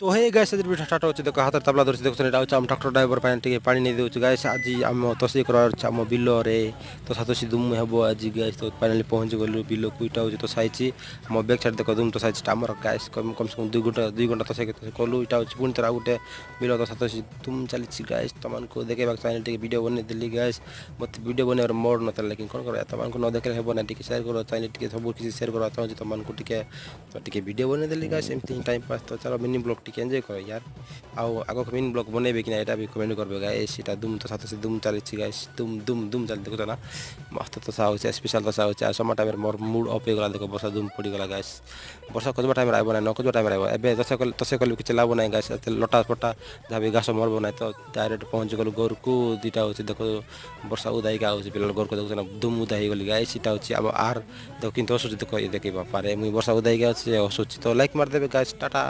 तो hey guys आज video start होची देखो हाथ तबला धरछि देखो एटा होची हम ट्रैक्टर ड्राइवर पानी टिके पानी नै देउछु गाइस आज हम तसी करार छ हम बिलो रे तो सातोसी दुम हेबो आज गाइस तो फाइनली पहुंच गलु बिलो कुइटा होची तो साइची हम बैक साइड देखो दुम तो साइची हमर गाइस कम से कम 2 घंटा तो से कोलु इटा होची पुन तरा गुटे बिलो तो सातोसी दुम चलीछि गाइस तमन को देखे बाक चैनल टिके वीडियो बने दिल्ली गाइस मत वीडियो बने और मोड नतल लेकिन कोन कर तमन को न देखे हेबो ना टिके शेयर करो चैनल टिके सब किसी शेयर करो चाहू तमन को टिके तो टिके वीडियो बने दिल्ली गाइस एमती टाइम पास तो चलो मिनी ब्लॉग टिके एंजॉय करो यार आउ आगो मिनी ब्लॉग बनेबे कि ना एटा भी कमेंट करबे गाइस एटा दुम तो साथ से दुम चलीछि गाइस दुम दुम दुम चल देखो ना मस्त तो सा होছে स्पेशल तो सा होছে some time more mood off हो गला देखो वर्षा दुम पड़ी गला गाइस वर्षा खोजबा टाइम आइबो ना न खोजबा टाइम आइबो एबे तसे कल किछ लाभ नै गाइस लटा फटा जाबे घास मरबो ना तो डायरेक्ट पहुंच गलो घर को दीटा होছে देखो वर्षा उदाई का होছে पिलल घर को देखो ना दुम उदाई गली गाइस एटा होছে अब आर देखो किंतु असुच देखो ये देखिबा पारे मुई वर्षा उदाई का होছে असुच तो लाइक मार देबे गाइस टाटा।